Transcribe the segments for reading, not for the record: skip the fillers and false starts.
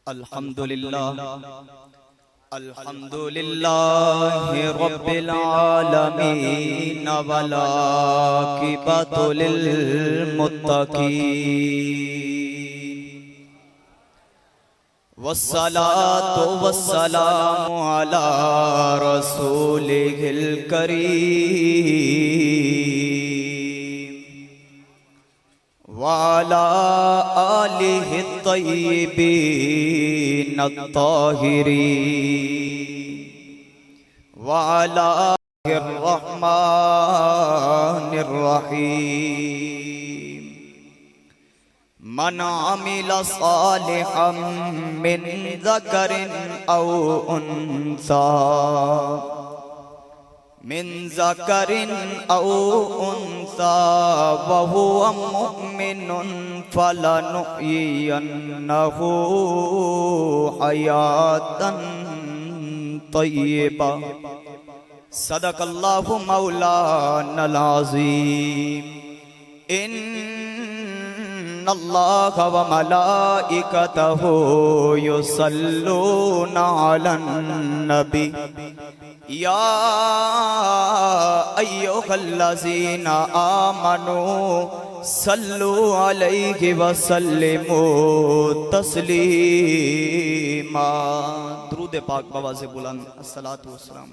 الحمدللہ رب العالمین والعاقبۃ للمتقین والصلاۃ والسلام علی رسولہ الکریم وعلى آلہ الطیبین الطاہرین وعلى الرحمن الرحیم من عمل صالحا من ذکر او انثى من ذکر او انثى وهو مؤمن فلنحيينه حياة طیبہ صدق اللہ مولانا العظیم ان اللہ وملائکتہ یصلون علی النبی یا ایھا الذین آمنوا صلوا علیہ وسلموا تسلیما۔ درود پاک بآواز بلند الصلاۃ والسلام۔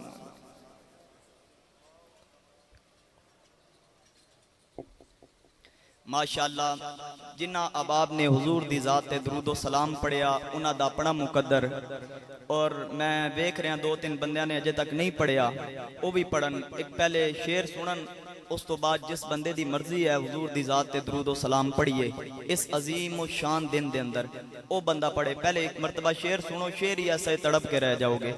ماشاءاللہ جنہ احباب نے حضور دی ذات تے درود و سلام پڑھیا انہاں دا اپنا مقدر، اور میں دیکھ رہا دو تین بندیاں نے اجے تک نہیں پڑھیا، وہ بھی پڑھن۔ ایک پہلے شعر سنن، اس تو بعد جس بندے دی مرضی ہے حضور دی ذات تے درود و سلام پڑھیے اس عظیم و شان دن دے اندر، وہ بندہ پڑھے۔ پہلے ایک مرتبہ شعر سنو، شعر ہی ایسے تڑپ کے رہ جاؤ گے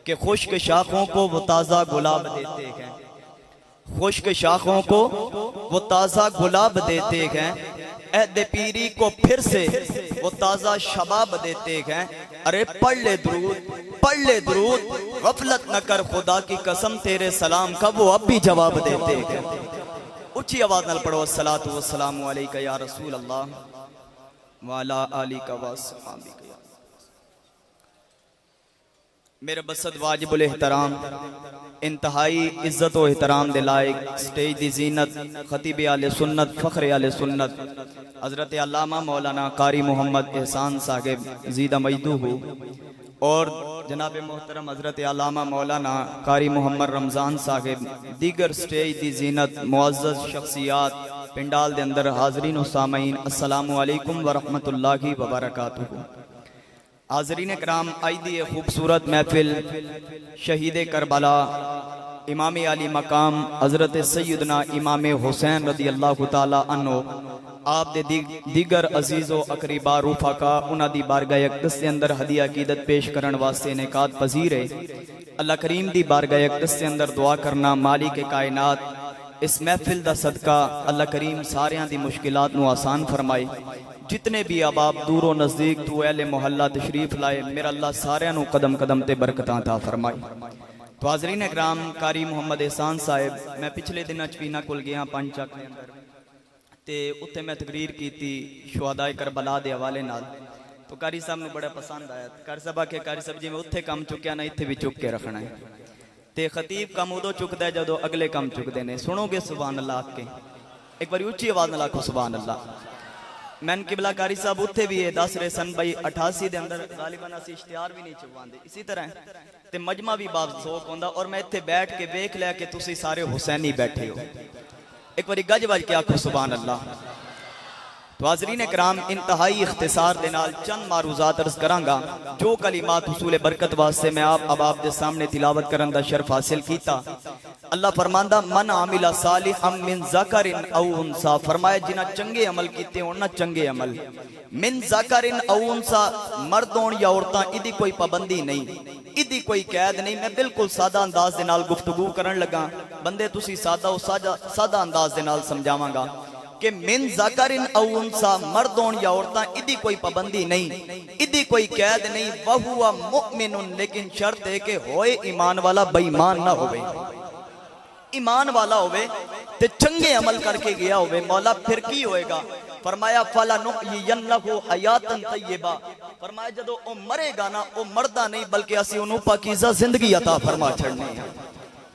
کہ خشک شاخوں کو وہ تازہ گلاب دیتے ہیں، خشک شاخوں کو وہ تازہ گلاب دیتے ہیں، عہد پیری کو پھر سے وہ تازہ شباب دیتے ہیں۔ ارے پڑھ لے درود غفلت نہ کر، خدا کی قسم تیرے سلام کا وہ اب بھی جواب دیتے ہیں۔ اچھی آواز نال پڑھو الصلاۃ والسلام علیکہ یا رسول اللہ وعلی آلہ وصحبہ۔ میرے بسد واجب الاحترام، انتہائی عزت و احترام دے لائق، سٹیج دی زینت، خطیب اہل سنت، فخر اہل سنت حضرت علامہ مولانا قاری محمد احسان صاحب زیدہ مجدوہ، اور جناب محترم حضرت علامہ مولانا قاری محمد رمضان صاحب، دیگر سٹیج دی زینت، معزز شخصیات، پنڈال دے اندر حاضرین و سامعین، السلام علیکم ورحمۃ اللہ وبرکاتہ۔ حاضرین کرام، آئی دی خوبصورت محفل شہید کربلا امام علی مقام حضرت سیدنا امام حسین رضی اللہ تعالی عنہ، آپ دے دیگر عزیز و اقریبا رفقا انہاں دی بارگاہ اقدس دے اندر ہدیہ عقیدت پیش کرن واسطے انعقاد پذیر ہے۔ اللہ کریم دی بارگاہ اقدس دے اندر دعا کرنا مالک کائنات اس محفل دا صدقہ اللہ کریم ساریاں دی مشکلات نو آسان فرمائے۔ جتنے بھی احباب دور و نزدیک تو اہل محلہ تشریف لائے، میرا اللہ سارے نو قدم قدم تے برکتاں عطا فرمائے۔ تو حاضرین اکرام، قاری محمد احسان صاحب، میں پچھلے دن چوینا کل گیا پانچ چک دے اندر تے اتھے میں تقریر کی تھی شہداء کربلا دے حوالے نال، تو قاری صاحب نے بڑا پسند آیا۔ قاری صاحب آکے قاری صاحب جی میں اتھے کام چکیا نا اتھے بھی چک کے رکھنا ہے، تے خطیب کام ادو چک دے جدو اگلے کام چک دینے۔ سنو گے سبحان اللہ کے ایک باری اچھی آواز نہ لاکھو سبحان اللہ۔ میں ان قبلہ قاری صاحب اتھے بھی ہے دس رہے سن بھائی 88 دے اندر غالباً اسی اشتہار بھی نہیں چکوان دے، اسی طرح تے مجمع بھی باب ذوق ہوندا، اور میں اتھے بیٹھ کے دیکھ لیا کہ تسی سارے حسینی بیٹھے ہو۔ ایک باری گج بج کے آکھو سبحان اللہ۔ تو حاضرین اکرام، انتہائی اختصار دے نال چند معروضات عرض کرانگا، جو کلمات حصول برکت واسطے میں آپ اب آپ دے سامنے تلاوت کرن دا شرف حاصل کیتا۔ اللہ فرماندہ من عامل صالحا من ذکر او انثى، فرمایا جنہ چنگے عمل کیتے ہوں نہ چنگے عمل، من ذکر او انثى، مرد ہون یا عورتاں، ادھی کوئی پابندی نہیں، ادھی کوئی قید نہیں۔ میں بالکل سادہ انداز دے نال گفتگو کرن لگا، بندے تسی سادہ و سادہ انداز دے نال سمجھاواں گا کہ من ذکر او انثى، مرد ہون یا عورتاں، ادھی کوئی پابندی نہیں، ادھی کوئی قید نہیں، وہو مؤمن، لیکن شرط ہے کہ ہوئے ایمان والا، بے ایمان نہ ہوئے۔ ایمان والا ہوئے تے چنگے عمل کر کے گیا ہوئے، مولا پھر کی ہوئے گا؟ فرمایا فَلَنُحْيِيَنَّهُ حَيَاتًا طَيِّبًا، فرمایا جدو او مرے گا نا او مردہ نہیں بلکہ اسی انہوں پاکیزہ زندگی عطا فرما چھڑنے ہیں.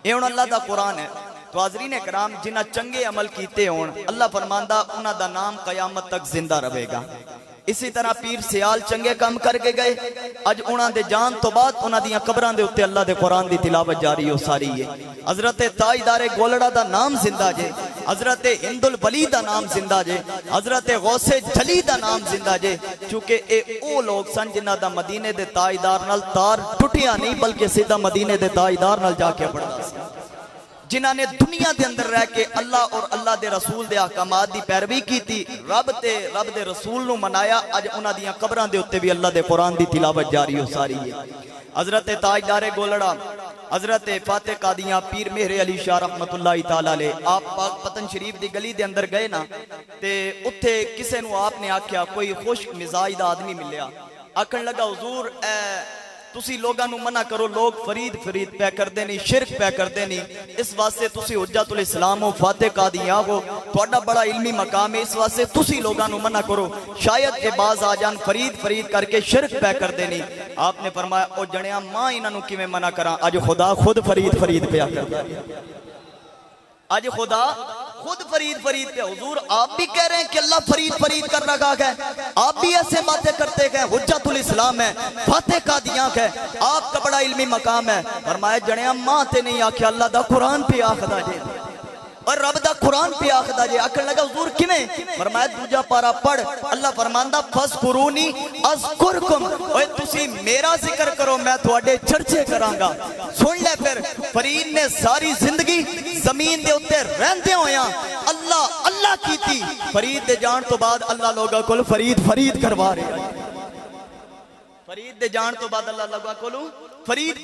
یہ ان اللہ دا قرآن ہے. تو حاضرین کرام جنہ چنگے عمل کیتے ہون اللہ فرماندہ انہ دا نام قیامت تک زندہ رہے گا. اسی طرح پیر سیال چنگے کام کر کے گئے اج انہاں دے جان تو بعد انہاں دیاں قبراں دے اتے اللہ دے قرآن دی تلاوت جاری ہو ساری ہے. حضرت تاجدار گولڑا دا نام زندہ جے، حضرت ہند الولی دا نام زندہ جے، حضرت غوث جلی دا نام زندہ جے، چونکہ اے او لوگ سن جنہ دا مدینے دے تاجدار نال تار ٹوٹیا نہیں بلکہ سیدھا مدینے دے تاجدار نال جا کے پڑھدا سی، جنہاں نے دنیا دے اندر رہ کے اللہ اور اللہ دے رسول دے احکامات دی پیروی کی تھی، رب دے رسول نو منایا. اج انہاں دیاں قبراں دے اوتے بھی اللہ دے قرآن دی تلاوت جاری ہو ساری ہے. حضرت تاجدار گولڑا حضرت فاتح قادیاں پیر مہر علی شاہ رحمت اللہ تعالی علیہ آپ پاک پتن شریف دی گلی دے اندر گئے نا تے اتھے کسے نو آپ نے آکھیا کوئی خشک مزاج دا آدمی ملیا، آکھن لگا حضور تسی لوگاں نو منع کرو، لوگ فرید پہ کر دینی، شرک پہ کر دینی، اس واسطے تسی حجت الاسلام ہو، فاتح قادیاں ہو، تھوڑا بڑا علمی مقام ہے، اس واسطے تسی لوگاں نو منع کرو، شاید کے باز آ جان فرید کر کے شرک پہ کر دینی. آپ نے فرمایا او جنیاں ماں انہاں نو کیویں منع کراں، اج خدا خود فرید پہ کردا ہے. آج خدا خود فرید پہ. حضور آپ بھی کہہ رہے ہیں کہ اللہ فرید کر رکھا ہے، آپ بھی ایسے باتیں کرتے گئے، حجت الاسلام ہے، فاتح قادیاں ہے، آپ کا بڑا علمی مقام ہے. فرمایا جڑیاں ماں تے نہیں آکھیا اللہ دا قرآن پہ آخدا جے اور رب دا قرآن پہ آخدا جے. آکھن لگا حضور کیویں؟ فرمایا دوجا پارا پڑھ، اللہ فرماندا فذکرونی اذکرکم، اوے تسی میرا ذکر کرو میں تواڈے چرچے کراں گا. سن لے پھر فرید نے ساری زندگی زمین دے اوتے رہندے ہویاں اللہ کیتی، فرید دے جان تو بعد اللہ لوگاں کول فرید کروا رہے ہیں. فرید دے جان تو بعد اللہ لوگاں کولوں فرید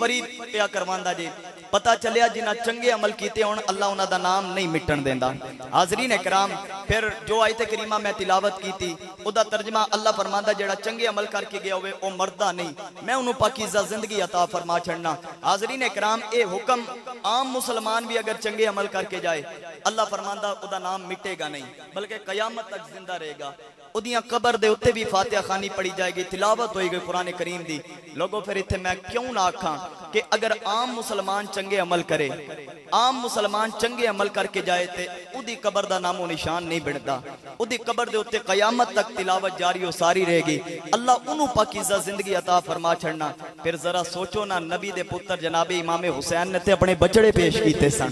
پیا کرواندا جی. پتہ چلیا جنہ چنگے عمل کیتے ہون اللہ انہاں دا نام نہیں مٹن دیندا. حاضرین اکرام پھر جو آیت کریمہ میں تلاوت کی تھی او دا ترجمہ اللہ فرماندا جڑا چنگے عمل کر کے گیا ہوئے او مردہ نہیں، میں انہوں پاکیزہ زندگی عطا فرما چھڑنا. حاضرین اکرام اے حکم عام مسلمان بھی اگر چنگے عمل کر کے جائے اللہ فرماندا او دا نام مٹے گا نہیں بلکہ قیامت تک زندہ رہے گا. ادیاں قبر دے اتے بھی فاتحہ خانی پڑھی جائے گی، تلاوت ہوئے گی قرآن کریم دی. لوگوں پھر اتھے میں کیوں نہ آکھاں کہ اگر عام مسلمان چنگے عمل کرے، عام مسلمان چنگے عمل کر کے جائے تے ادی قبر دا نام و نشان نہیں بنتا، ادی قبر دے اتے قیامت تک تلاوت جاری و ساری رہے گی. اللہ انہوں پاکیزہ زندگی عطا فرما چھڑنا. پھر ذرا سوچو نا نبی دے پتر جناب امام حسین نے تے اپنے بچڑے پیش کیتے سن،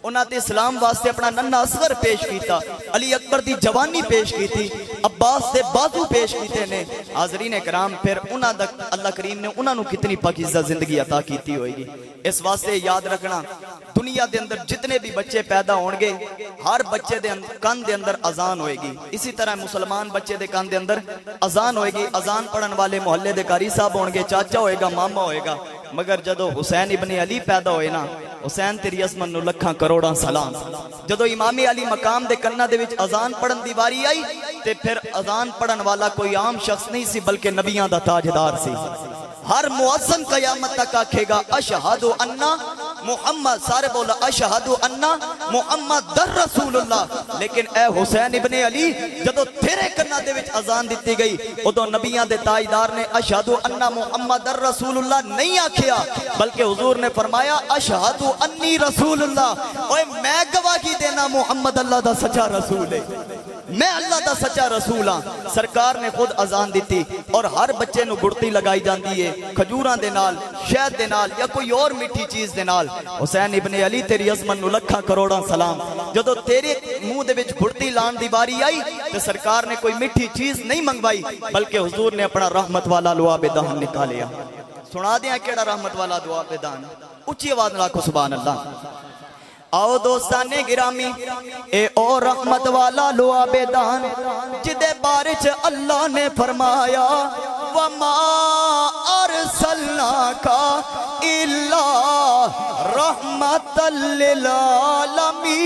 انہاں تے اسلام واسطے اپنا ننھا اصغر پیش کیتا، علی اکبر دی جوانی پیش کیتی، عباس دے بازو پیش کیتے نے. حاضرین اکرام پھر انہاں دا اللہ کریم نے انہاں نو کتنی پاکیزہ زندگی عطا کیتی ہوئے گی. اس واسطے یاد رکھنا دنیا دے اندر جتنے بھی بچے پیدا ہونگے ہر بچے دے کان دے اندر اذان ہوئے گی. اسی طرح مسلمان بچے دے کان دے اندر اذان ہوئے گی. اذان پڑھن والے محلے دے قاری صاحب ہونگے، چاچا ہوئے گا، ماما ہوئے گا. مگر جدو حسین ابن علی پیدا ہوئے نا، حسین تیری عظمت نو لکھاں کروڑاں سلام. جدو امام علی مقام دے کنہ دے وچ اذان پڑھن دی واری آئی تے پھر اذان پڑھن والا کوئی عام شخص نہیں سی بلکہ نبیاں دا تاجدار سی. ہر مؤذن قیامت تک آکھے گا اشہد انا محمد، سارے بولا اشہد انا محمد در رسول اللہ. لیکن اے حسین ابن علی جدو تیرے کنہ دے وچ اذان دیتی گئی ادو نبیاں دے تاجدار نے اشہد انا محمد در رسول اللہ نہیں آکھیا بلکہ حضور نے فرمایا اشہد انی رسول اللہ. اوے میں گواہی دینا محمد اللہ دا سچا رسول ہے، میں اللہ دا سچا رسول ہاں. سرکار نے خود اذان دیتی اور ہر بچے نو گڑتی لگائی جاندی ہے کھجوراں دے نال، شہد دے نال یا کوئی اور میٹھی چیز دے نال. حسین ابن علی تیری عظمت نو لکھاں کروڑاں سلام. جدو تیرے منہ دے وچ گڑتی لان دی باری آئی تے سرکار نے کوئی میٹھی چیز نہیں منگوائی بلکہ حضور نے اپنا رحمت والا لعاب دہن نکالیا. سنا دیاں کیڑا رحمت والا لعاب دہن، اچھی آواز لاکھو سبحان اللہ. آؤ دوستان گرامی اے او رحمت والا لعاب دہن جدے بارچ اللہ نے فرمایا وَمَا أَرْسَلْنَاكَ إِلَّا رَحْمَةً لِّلْعَالَمِينَ.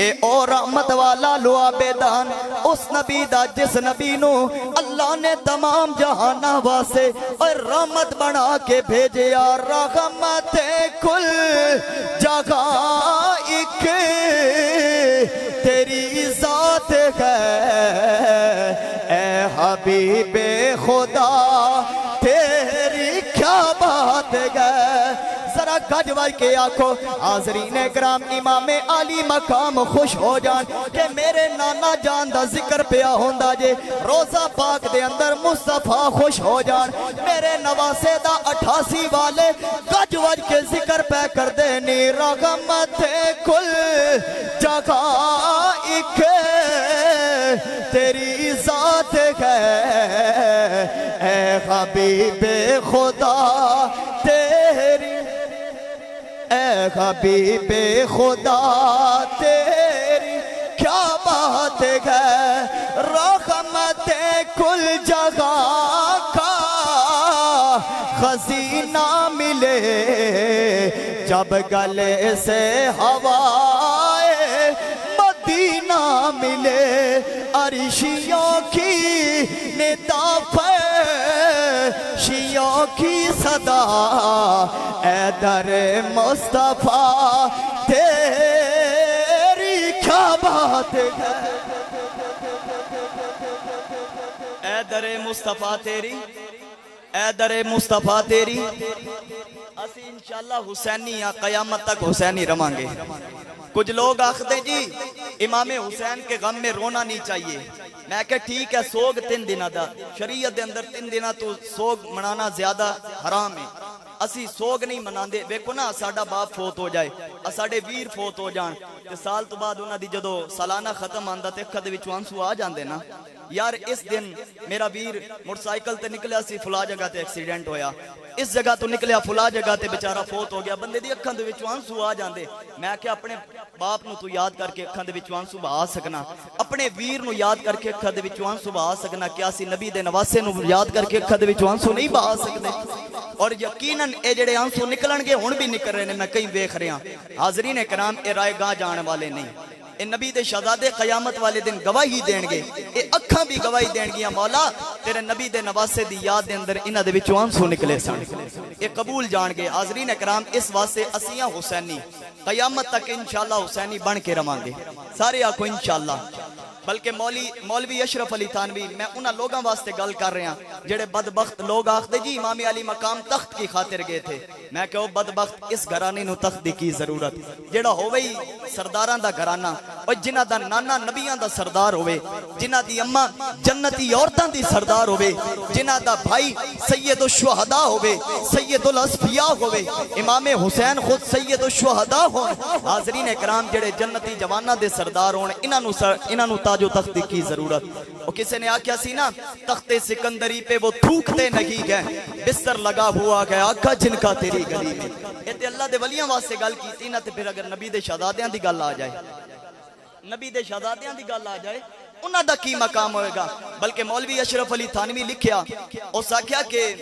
اے او رحمت والا لعاب دہن اس نبی دا جس نبی نو اللہ نے تمام جہانہ واسے اور رحمت بنا کے بھیجیا. رحمت کل جگہ ایک تیری ذات ہے اے حبیب خدا تیری کیا بات ہے ذرا گج بج کے آنکھو حاضرین کرام امام علی مقام خوش ہو جان کہ میرے نانا جان دا ذکر پیا ہوندا جے روزہ پاک دے اندر مصطفیٰ خوش ہو جان میرے نواسے دا 88 والے گج بج کے ذکر پہ کر دینی رحمت کل جگہ ایک تیری ذات ہے اے حبیب خدا تیری اے حبیب خدا تیری کیا بات ہے رحمت کل جگہ کا خزینہ ملے جب گلے سے ہوائے مدینہ ملے عرشیوں کی ندا فرشیوں کی صدا اے در مصطفیٰ تیری کیا بات ہے اے در مصطفیٰ تیری اے در مصطفیٰ تیری اسی انشاءاللہ حسینی یا قیامت تک حسینی رمان گے کچھ لوگ آخدے جی امام حسین کے غم میں رونا نہیں چاہیے میں کہ ٹھیک ہے سوگ 3 دنہ دا شریعت دے اندر 3 دنہ تو سوگ منانا زیادہ حرام ہے اسی سوگ نہیں مناندے ویکھو نا ساڈا باپ فوت ہو جائے ساڈے ویر فوت ہو جان تے سال تو بعد انہاں دی جدو سالانہ ختم آندا تے اکھاں دے وچوں آنسو آ جاندے نا یار اس دن میرا ویر موٹر سائیکل تے نکلیا سی فلاں جگہ تے ایکسیڈنٹ ہویا اس جگہ تو نکلیا فلاں جگہ تے بیچارہ فوت ہو گیا بندے دی اکھاں دے وچوں آنسو آ جاندے میں کہ اپنے باپ نو تو یاد کر کے اکھاں دے وچوں آنسو بہا سکنا اپنے ویر نو یاد کر کے اکھاں دے وچوں آنسو بہا سکنا کیا سی نبی دے نواسے نو یاد کر کے اکھاں دے وچوں آنسو نہیں بہا سکدے اور یقیناً اے جڑے آنسو نکلن گے ہن بھی نکل رہے نے میں کئی ویکھ رہا حاضرین کرام اے رائے گاہ جان والے نہیں اے نبی دے شہزادے قیامت والے دن گواہی دین گے اے اکھاں بھی گواہی دین گیا مولا تیرے نبی دے نواسے دی یاد دے اندر انہاں دے وچوں آنسو نکلے سن اے قبول جان گے حاضرین کرام اس واسطے اسیاں حسینی قیامت تک انشاءاللہ حسینی بن کے رواں گے سارے آکھو انشاءاللہ بلکہ مولوی اشرف علی تھانوی میں انہاں لوگاں واسطے گل کر رہے ہیں جڑے بدبخت لوگ آخدے جی امام علی مقام تخت کی خاطر گئے تھے میں کہو بدبخت اس گھرانے نو تخت دی کی ضرورت جڑا ہووے سرداراں دا گھرانہ اور جنہاں دا نانا نبیاں دا سردار ہووے جنہاں دی اماں جنتی عورتاں دی سردار ہووے جنہاں دا بھائی سید الشہداء ہووے سید الاسفیاء ہووے امام حسین خود سید الشہداء ہون حاضرین اکرام جڑے جنتی جواناں دے سردار ہون انہاں نو تاج و تخت کی ضرورت اور کسی نے آکھیا سی نا تخت سکندری پہ وہ تھوکتے نہیں گئے بستر لگا ہوا گیا آقا جن کا تیری گلی میں یہ تے اللہ دے ولیاں واسطے گل کیتی نا تے پھر اگر نبی دے شہزادیاں دی گل آ جائے نبی دے شہزادیاں دی گل آ جائے انہاں دا کی مقام ہوئے گا بلکہ مولوی اشرف علی تھانوی لکھیا اس آکھیا کہ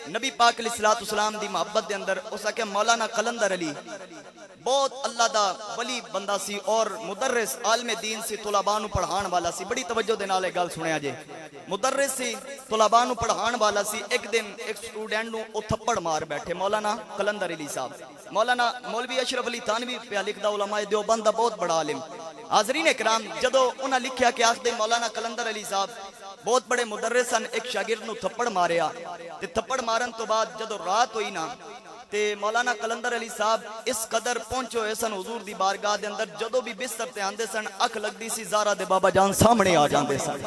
نبی پاک علیہ السلام دی محبت دے اندر اس آکھیا مولانا قلندر علی بہت اللہ دا ولی بندہ سی اور مدرس عالم دین سی طلباء نو پڑھان والا سی بڑی توجہ دے نال گل سنیا جے مدرس سی طلباء نو پڑھان والا سی ایک دن ایک سٹوڈنٹ نو او تھپڑ مار بیٹھے مولانا قلندر علی صاحب مولانا مولوی اشرف علی تھانوی پہ لکھدا علماء دیوبند دا بہت بڑا عالم حاضرین اکرام جدو انہاں لکھیا کہ آخدے مولانا قلندر علی صاحب بہت بڑے مدرس سن ایک شاگرد نو تھپڑ ماریا تے تھپڑ مارن تو بعد جدو رات ہوئی نا تے مولانا قلندر علی صاحب اس قدر پہنچو ہوئے سن حضور دی بارگاہ دے اندر جدو بھی بستر تے آندے سن اکھ لگدی سی زارا دے بابا جان سامنے آ جاندے سن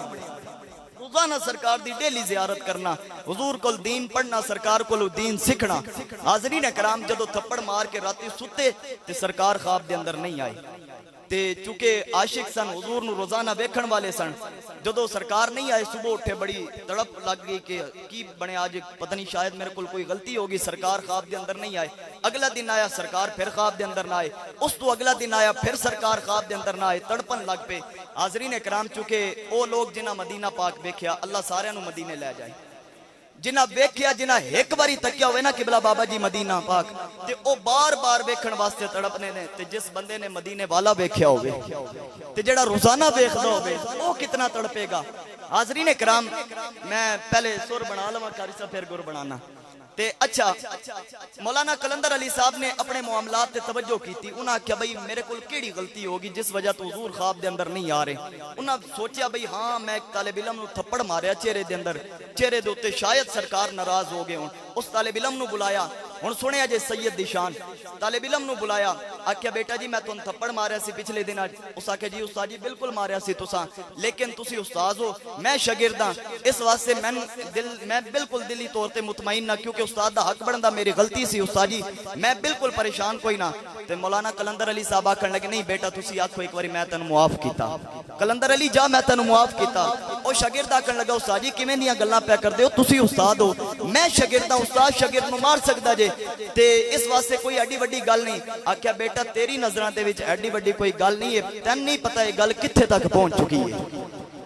روزانہ سرکار دی ڈیلی زیارت کرنا حضور کول دین پڑھنا سرکار کول دین سکھنا حاضرین کرام جدو تھپڑ مار کے راتی ستے تے سرکار خواب دے اندر نہیں آئے تے چونکہ عاشق سن حضور نو روزانہ ویکھن والے سن جدو سرکار نہیں آئے صبح اٹھے بڑی تڑپ لگ گئی کہ کی بنے آج پتہ نہیں شاید میرے کول کوئی غلطی ہوگی سرکار خواب دے اندر نہیں آئے اگلا دن آیا سرکار پھر خواب دے اندر نہ آئے اس تو اگلا دن آیا پھر سرکار خواب دے اندر نہ آئے تڑپن لگ پہ حاضرین کرام چونکہ او لوگ جنہ مدینہ پاک ویکھیا اللہ سارے نو مدینے لے جائے جنہ ویکھیا جنہ ایک باری تکیا ہوئے نا قبلہ بابا جی مدینہ پاک تے او بار بار ویکھن واسطے تڑپنے نے تے جس بندے نے مدینے والا ویکھیا ہوئے تے جڑا روزانہ ویکھدا ہوئے او کتنا تڑپے گا حاضرین کرام میں پہلے سر بنا لواں کاری صاحب پھر گر بنانا تے اچھا مولانا کلندر علی صاحب نے اپنے معاملات تے توجہ کی تھی. انہاں کیا بھئی میرے کول کیڑی غلطی ہوگی جس وجہ تو حضور خواب دے اندر نہیں آ رہے. انہاں سوچیا بھئی ہاں میں ایک طالب علم نو تھپڑ ماریا چہرے دے اندر, چہرے دے اوتے شاید سرکار ناراض ہو گئے ہون. اس طالب علم نو بلایا, ہن سنیا جے سید دی شان. طالب علم نو بلایا, آکھیا بیٹا جی میں تن تھپڑ ماریا سی پچھلے دن. اس آکھیا جی استاد جی بالکل ماریا سی تساں, لیکن تسی استاد ہو میں شاگرد ہاں, اس واسطے میں بالکل دلی طور تے مطمئن نہ, کیونکہ استاد دا حق بندا میری غلطی سی استاد جی, میں بالکل پریشان کوئی نہ. تے مولانا کلندر علی صاحب آکھن لگے نہیں بیٹا تسی آکھو ایک واری میں تینوں معاف کیتا. کلندر علی جا میں تینوں معاف کیتا. او شاگرد آکھن لگا استاد جی کیویں دیاں گلاں پیا کردے ہو, تسی استاد ہو میں شاگرد ہاں, استاد شاگرد نوں مار سکدا جے تے اس واسطے کوئی ایڈی وڈی گل نہیں. آکھیا بیٹا تیری نظراں دے وچ ایڈی وڈی کوئی گل نہیں ہے, تین نہیں پتہ یہ گل کتھے تک پہنچ چکی ہے,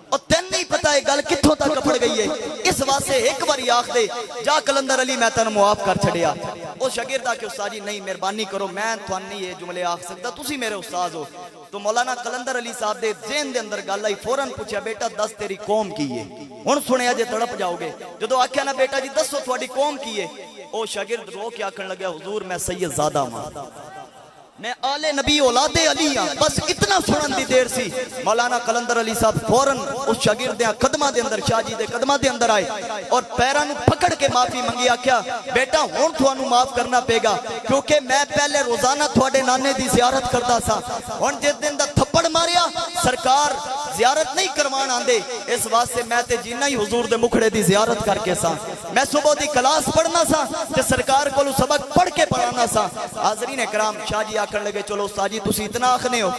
اور تین نہیں پتہ یہ گل کتھوں تک پڑ گئی ہے. اس واسطے ایک باری آکھ دے جا کلندر علی میں تینوں معاف کر چھڑیا. او شاگرد آکھے استاد جی نہیں مہربانی کرو میں تھانوں نہیں یہ جملے آکھ سکدا, تسی میرے استاد ہو. تو مولانا کلندر علی صاحب دے ذہن دے اندر گل آئی, فوراً پوچھا بیٹا دس تیری قوم کی ہے. ہن سنیا جے تڑپ جاؤ گے. جدوں آکھیا نا بیٹا جی دسو تہاڈی قوم کی ہے, او شاگرد رو کے آکھن لگا حضور میں سید زادہ ہاں, میں آل نبی اولاد علی ہاں. بس اتنا سنن دی دیر سی مولانا کلندر علی صاحب فوراً اس شاگرد دے قدماں دے اندر, شاہ جی دے قدماں دے اندر آئے اور پیراں نوں پکڑ کے معافی منگی. آکھیا بیٹا ہن تھانوں معاف کرنا پے گا, کیونکہ میں پہلے روزانہ تھوڑے نانے دی زیارت کردا سا. ہن جس دن دا تھپڑ ماریا سرکار زیارت نہیں کروان آندے, اس واسطے میں تے جینا ہی حضور دے مکھڑے دی زیارت کر کے سا. میں صبح دی کلاس پڑھنا سا تے سرکار کولوں سبق پڑھ کے پڑھانا سا. حاضرین اکرام شاہ جی آکھن لگے چلو استاد جی تسی اتنا آکھنے ہو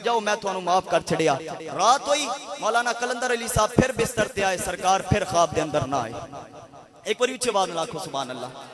جاؤ میں تھانوں معاف کر چھڑیا. رات ہوئی مولانا کلندر علی صاحب پھر بستر تے آئے, سرکار پھر خواب دے اندر نہ آئے. ایک بار اچھے بات لاکھو سبحان اللہ.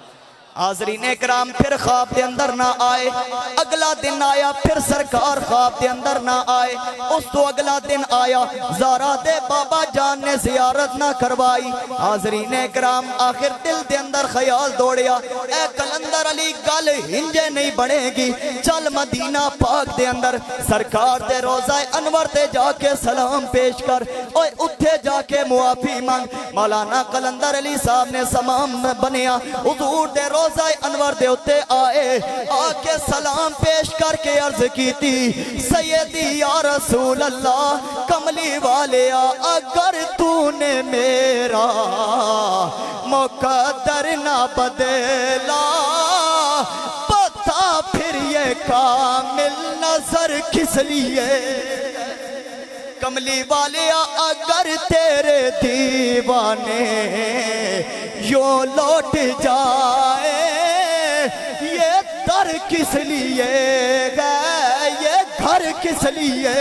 حاضرین اکرام پھر خواب دے اندر نہ آئے. اگلا دن آیا پھر سرکار خواب دے اندر نہ آئے. اس تو اگلا دن آیا زارا دے بابا جان نے زیارت نہ کروائی. حاضرین اکرام آخر دل دے اندر خیال دوڑیا, اے کلندر علی گل ہنجے نہیں بنے گی, چل مدینہ پاک دے اندر سرکار دے روزہ انور تے جا کے سلام پیش کر, اوے اتھے جا کے معافی مانگ. مولانا کلندر علی صاحب نے سمام بنیا, حضور دے روزہ انور دے اتے آئے, آکے سلام پیش کر کے عرض کی تھی سیدی یا رسول اللہ کملی والیا اگر تو نے میرا مقدر نہ بدلا بتا پھر یہ کامل نظر کس لیے. کملی والیا اگر تیرے دیوانے یوں لوٹ جائے یہ در کس لیے گئے, یہ گھر کس لیے.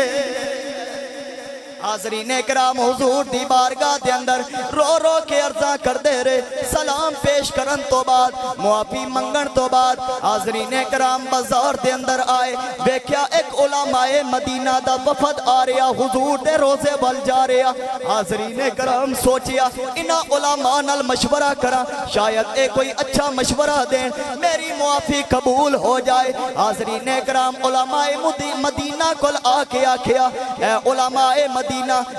حاضرین اکرام حضور دی بارگاہ دے اندر رو رو کے عرضاں کر دے رہے. سلام پیش کرن تو بعد معافی منگن تو بعد حاضرین اکرام بازار دے اندر آئے, دیکھیا ایک علماء مدینہ دا وفد آ رہا, حضور دے روزے بل جا رہا. حاضرین اکرام سوچیا انہاں علماء نال مشورہ کرا, شاید اے کوئی اچھا مشورہ دیں میری معافی قبول ہو جائے. حاضرین اکرام علماء مدینہ کل آ کے آکھیا اے علماء مدینہ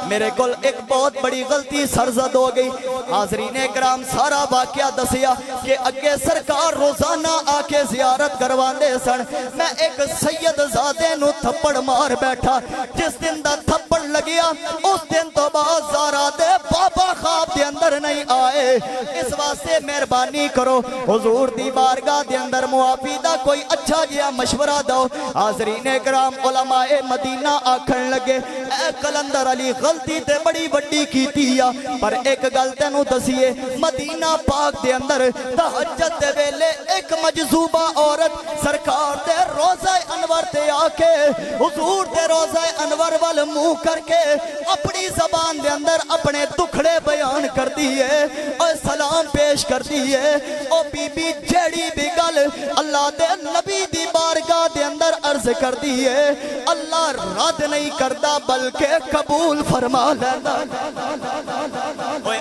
میرے کل ایک بہت بڑی غلطی سرزد ہو گئی. حاضرین اکرام سارا واقعہ دسیا کہ اگے سرکار روزانہ آ کے زیارت کرواندے سن, میں ایک سید زادے نو تھپڑ مار بیٹھا, جس دن دا تھپڑ لگیا اس دن تو بعد زارا دے بابا خواب دے اندر نہیں آئے. اس واسطے مہربانی کرو حضور دی بارگاہ دے اندر معافی دا کوئی اچھا جیا مشورہ دو. حاضرین اکرام علماء مدینہ آکھن لگے اے کلندر علی غلطی تے بڑی بڑی کیتی یا, پر ایک گل تینوں دسیے مدینہ پاک دے اندر تہجد دے ویلے ایک مجذوبہ عورت سرکار دے روزہ انور تے آ کے حضور دے روزہ انور وال منہ کر کے اپنی زبان دے اندر اپنے دکھڑے بیان کر دیئے اور سلام پیش کر دیئے. او بی بی جیڑی بھی گل اللہ دے نبی دی بارگاہ دے اندر عرض کر دیئے اللہ رد نہیں کردا بلکہ قبول فرما لینا.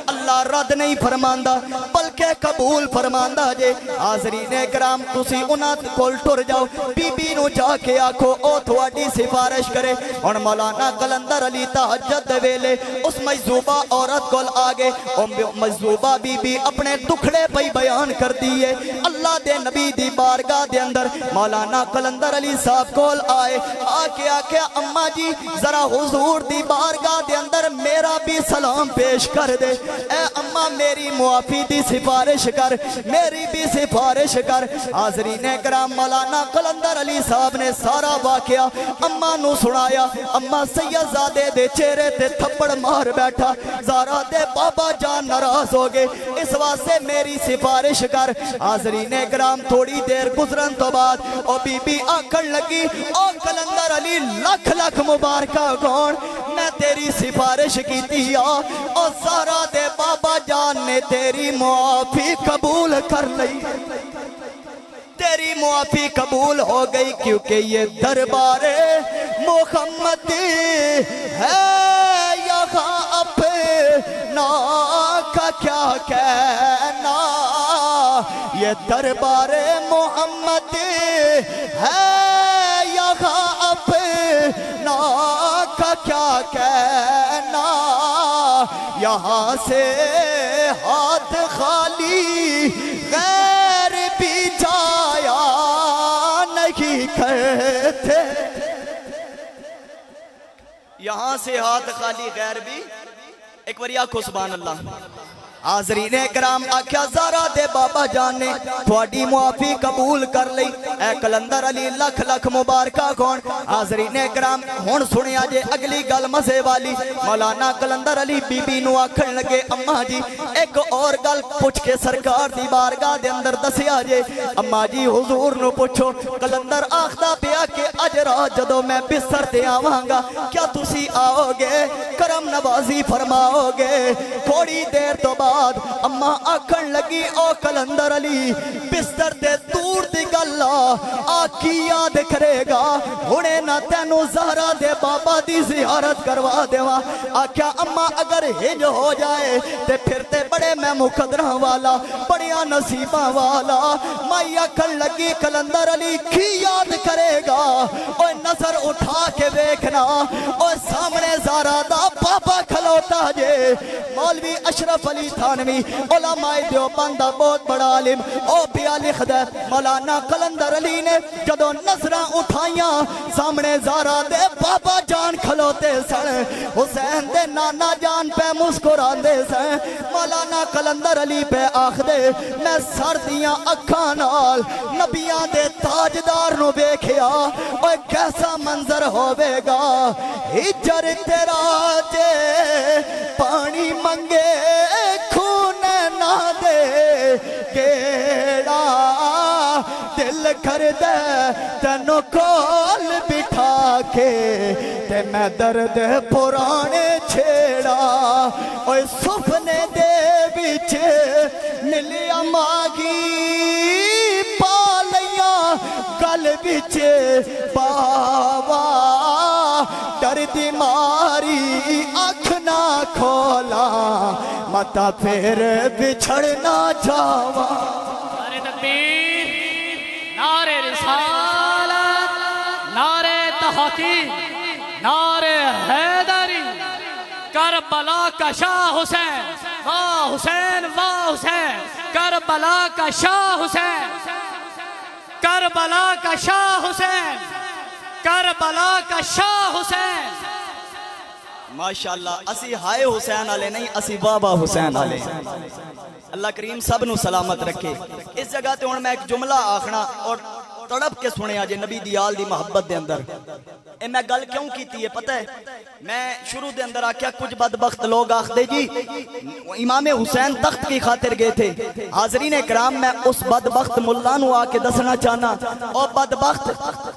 اللہ رد نہیں فرماندا بلکہ کے قبول فرماندا جے حاضرین کرام تسی انہاں کول ٹر جاؤ بی بی نو جا کے آکھو او تھوڑی سفارش کرے ہن مولانا قلندر علی تہجد دے ویلے اس مجذوبہ عورت کول آگے او مجذوبہ بی بی اپنے دکھڑے پئی بیان کر دیئے اللہ دے نبی دی بارگاہ دے اندر مولانا قلندر علی صاحب کول آئے آکے اماں جی ذرا حضور دی بارگاہ دے اندر میرا بھی سلام پیش کر دے اے اماں میری معافی دی سفارش کر میری بھی سفارش کر حاضرین کرام مولانا قلندر علی صاحب نے سارا واقعہ اماں نو سنایا اماں سید زادے دے چہرے تے تھپڑ مار بیٹھا زارا دے بابا جان ناراض ہو گئے اس واسطے میری سفارش کر حاضرین کرام تھوڑی دیر گزرن تو بعد او بی بی آکھن لگی او قلندر علی لکھ لکھ مبارکہ گون میں تیری سفارش کی دیا اور زہرا دے بابا جان نے تیری معافی قبول کر لئی تیری معافی قبول ہو گئی کیونکہ یہ دربار محمد ہے یہاں اپنا کا کیا کہنا یہ دربار محمد ہے یہاں اپنا کا کیا کہنا یہاں سے ہاتھ خالی غیر بھی جایا نہیں کرتے یہاں سے ہاتھ خالی غیر بھی ایک بار آکھو سبحان اللہ حاضرین کرام آکھیا زہرا دے بابا جان نے تھوڑی معافی قبول کر لئی اے قلندر علی لکھ لکھ مبارکہ کون حاضرین کرام ہون سنیا جے اگلی گل مزے والی مولانا قلندر علی بی بی نو آکھن لگے اماں جی ایک اور گل پوچھ کے سرکار دی بارگاہ دے اندر دسیا جے اماں جی حضور نو پوچھو قلندر آخدا پیا کہ اج رات جدو میں بستر تے آواں گا کیا تسی آؤ گے کرم نوازی فرماؤ گے تھوڑی دیر تو بعد اماں آکھن لگی او قلندر علی بستر تے دور دی گل آکی یاد کرے گا ہونے نہ تینو زہرا دے بابا دی زیارت کروا دیوا آکھیا اماں اگر ہج ہو جائے تے پھر تے بڑے میں مقدرہ والا بڑیا نصیبہ والا مائی آکھن لگی قلندر علی کی یاد کرے گا اوہ نظر اٹھا کے دیکھنا اوہ سامنے زہرا دا بابا کھلوتا جے مولوی اشرف علی تھانوی علماء دیوبند دا بہت بڑا عالم او پیا لکھ دے مولانا قلندر علی نے جدو نظرہ اٹھائیاں سامنے زہرا دے بابا جان کھلوتے سن حسین دے نانا جان پہ مسکران دے سن مولانا قلندر علی پہ آخ دے میں سردیاں اکھاں نال نبیاں دے تاجدار نو بیکھیا اوہ کیسا منظر ہوئے گا ہجر تیرا جے پانی منگے خون نہ دے کیڑا دل کر دے تینو کول بٹھا کے تے میں درد پرانے چھیڑا اوہ سپنے دے بچ ملیا ماگی پالیاں گل بچ باوا ڈر دی ماری آنکھ نہ کھولا متا پھر بچھڑنا جاوا نعرہ تکبیر نعرہ رسالت نعرہ تحقیق نعرہ حیدری کربلا کا شاہ حسین واہ حسین واہ حسین کربلا کا شاہ حسین کربلا کا شاہ حسین کربلا کا شاہ حسین ماشاءاللہ اسی ہائے حسین آلے نہیں اسی بابا حسین آلے اللہ کریم سب نو سلامت رکھے اس جگہ تے ہن میں ایک جملہ آکھنا اور تڑپ کے سنے آجے نبی دیال دی محبت دے اندر اے میں گل کیوں کیتی ہے پتہ ہے میں شروع دے اندر آکھیا کچھ بدبخت لوگ آکھ دے جی امام حسین تخت کی خاطر گئے تھے حاضرین اکرام میں اس بدبخت ملانو آکے دسنا چاہنا اور بدبخت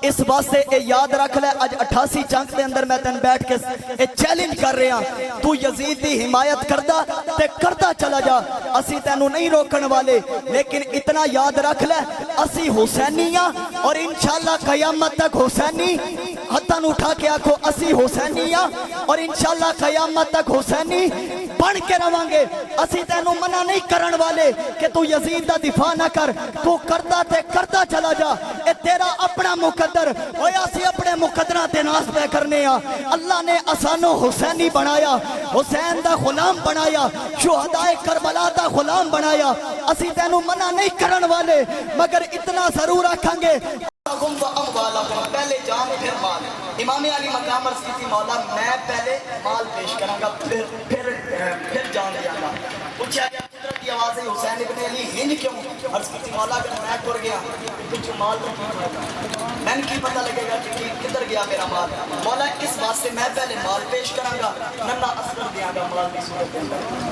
اس واسطے اے یاد رکھ لے اج 88 چنک دے اندر میں تن بیٹھ کے اے چیلنج کر رہے ہیں تو یزید دی حمایت کردہ تے کردہ چلا جا اسی تینو نہیں روکن والے لیکن اتنا یاد رکھ لے اسی حسینیاں اور انشاءاللہ قیامت تک حسینی ہتھن اٹھا کے آکھو اسی حسینیاں اور انشاءاللہ قیامت تک حسینی بن کے رواਂਗੇ اسی تینوں منع نہیں کرن والے کہ تو یزید دا دفاع نہ کر تو کردا تے کردا چلا جا اے تیرا اپنا مقدر ہویا اسی اپنے مقدراں تے ناز پہ کرنے آ اللہ نے اسانو حسینی بنایا حسین دا غلام بنایا شہداء کربلا دا غلام بنایا اسی تینوں منع نہیں کرن والے مگر اتنا ضرور رکھاں گے پہلے جان پھر مال امام علی مقام عرض کی تھی مولا میں پہلے مال پیش کروں گا پھر جان دیا گا پوچھا گیا قدرت کی آواز ہے حسین ابن علی ہند کیوں عرض کی تھی مولا اگر میں ٹر گیا تو جو مال تو کی ہوئے گا میں نے کی پتہ لگے گا کہ کدھر گیا میرا مال مولا اس بات سے میں پہلے مال پیش کروں گا ننا اصغر دیا گا مال کی صورت اندر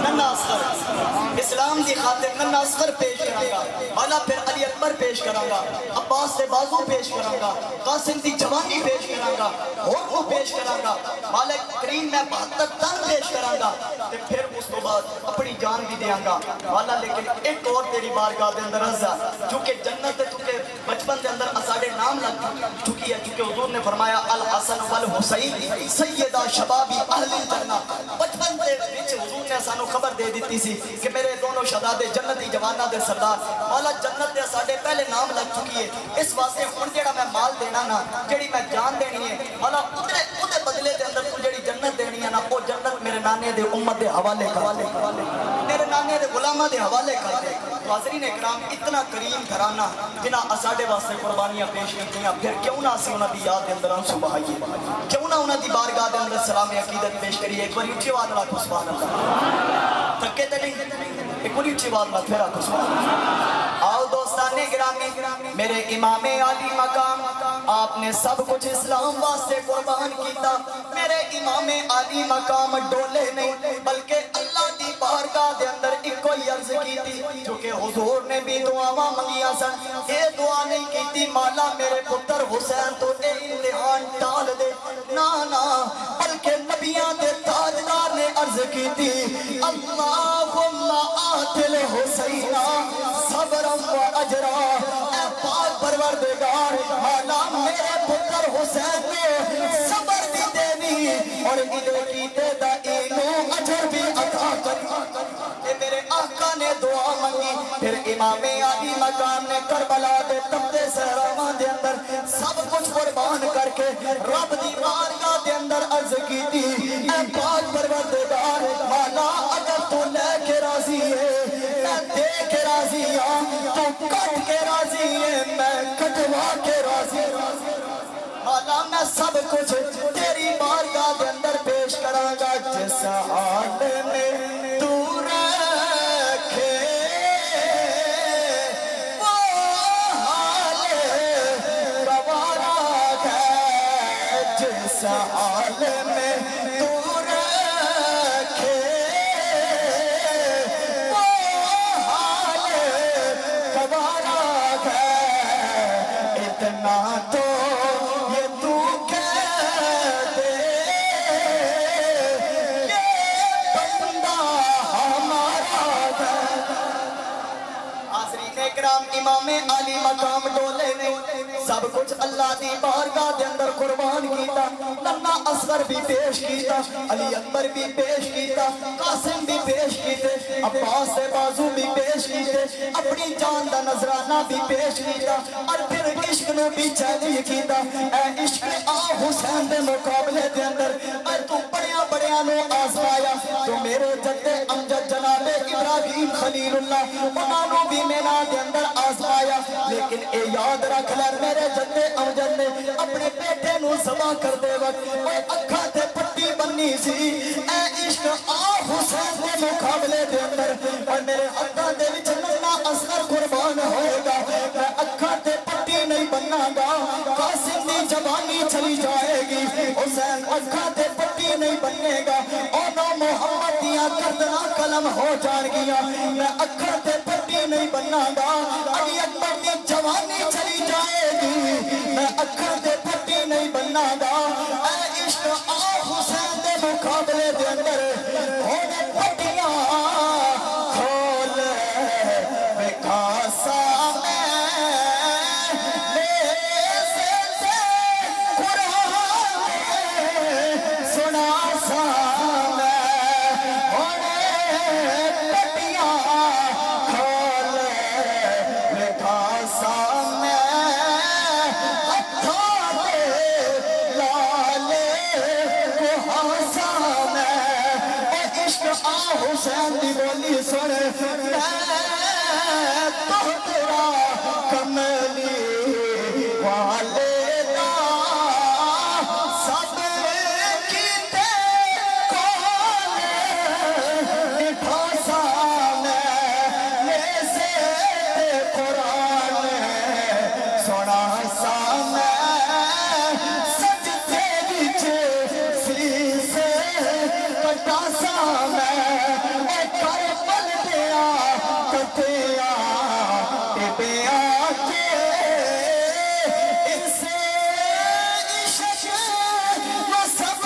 ننا اصغر اسلام دی خاطر ننا اصغر پیش کروں گا مولا پھر علی اکبر پیش کروں گا عباس سے بازو پیش کروں گا قاسم دی جوانی پیش کروں گا اور وہ پیش کروں گا مالک کریم میں 72 تن پیش کروں گا تے پھر اس تو بعد اپنی جان بھی دیاں گا مولا لیکن ایک اور تیری بارگاہ دے اندر رضا چونکہ جنت ہے چونکہ بچپن دے اندر اساڑے نام لگ چکی ہے چونکہ حضور نے فرمایا الحسن والحسین سیدہ شبابی اہل الجنہ بچپن دے وچ حضور نے سانو خبر دے دیتی سی کہ میرے دونوں شہزادے جنتی جواناں دے سردار مولا جنت دے اساڑے پہلے نام لگ چکی ہے اس واسطے ہن جڑا میں مال دینا نا جڑی میں جان دینی ہے مولا اودے بدلے دے اندر تو جڑی جنت دینی ہے نا وہ جنت میرے نانے دے امت دے حوالے کر میرے نانے دے غلاماں دے حوالے کر دے حاضرین اکرام اتنا کریم گھرانہ جنہاں اساڈے واسطے قربانیاں پیش کیتیاں پھر کیوں نہ اسی انہاں دی یاد دے اندر آنسو بہائیے کیوں نہ انہاں دی بارگاہ دے اندر سلام عقیدت پیش کریے ایک بار اونچی آواز نال سبحان اللہ تھکے تے نہیں ایک بار اونچی آواز نال پھر سبحان اللہ آؤ دوستان گرامی میرے امام علی مقام آپ نے سب کچھ اسلام واسطے قربان کیتا میرے امام علی مقام ڈولے نہیں بلکہ اللہ دی بارگاہ دے اندر ایک کوئی عرض کیتی جو کہ حضور نے بھی دعاواں منگیاں سن یہ دعا نہیں کیتی مولا میرے پتر حسین تو اے امتحان ٹال دے نا نا بلکہ نبیاں دے تاجدار نے عرض کیتی اللہم آتل حسین صبرا و اجرا اے پاک پروردگار مولا میرے پتر حسین نے صبر بھی دینی اور ادھے کیتے دا اینو اجر بھی عطا کر اے میرے آقا نے دعا منگی پھر امام علی مقام نے کربلا دے تپتے صحراواں دے اندر سب کچھ قربان کر کے رب دی بارگاہ دے اندر عرض کی تھی اے پاک پروردگار مولا اگر تو لے کے راضی ہے میں دے کے راضی ہوں تو کٹ کے راضی ہے میں کٹوا کے راضی مولا میں سب کچھ تیری بارگاہ دے اندر پیش کراں گا جس حال میں تو رکھے وہ حال گوارا ہے جس حال میں تو رکھے وہ حال گوارا ہے اتنا تو امام علی مقام ڈولے نے سب کچھ اللہ دی بارگاہ دے اندر قربان کیتا ننا اصغر بھی پیش کیتا علی اکبر بھی پیش کیتا قاسم بھی پیش کیتے عباس سے بازو بھی پیش کیتے اپنی جان دا نذرانہ بھی پیش کیتا اور پھر عشق نو بھی چیلنج کیتا اے عشق آ حسین دے مقابلے دے اندر اے تو بڑیاں بڑیاں نو آزمایا تو میرے جد امجد جناب ابراہیم خلیل اللہ انہاں نو بھی میدان دے اندر آزمایا لیکن اے یاد رکھ لے میرے جد امجد نے اپنے بیٹے نو ذبح کر دے وقت اوے اکھاں تے پٹی بننی سی اے عشق آ حسین دے مقابلے دے اندر اور میرے ہتھاں دے وچ ننا اصغر قربان ہوئے گا میں اکھاں تے پٹی نہیں بننا گا قاسم دی جوانی چلی جائے گی حسین اکھاں تے پٹی نہیں بننے گا اونوں محمد دیاں گردناں قلم ہو جان گیاں میں اکھاں تے پٹی نہیں بننا گا علی اکبر دی جوانی چلی جائے گی میں اکھاں تے پٹی نہیں بننا گا اے عشق آ حسین دے مقابلے دے اندر ہونے پٹیاں کھول بکھا سا حسین دی بولی سن تو تیرا کملی والے دا سب کیتے کون نٹھا سامنے سے قرآن سونا سامنے سجدے وچ سیس کٹا سامنے اے کربل دیا کتیا ٹپیا کے اس عشق نو سب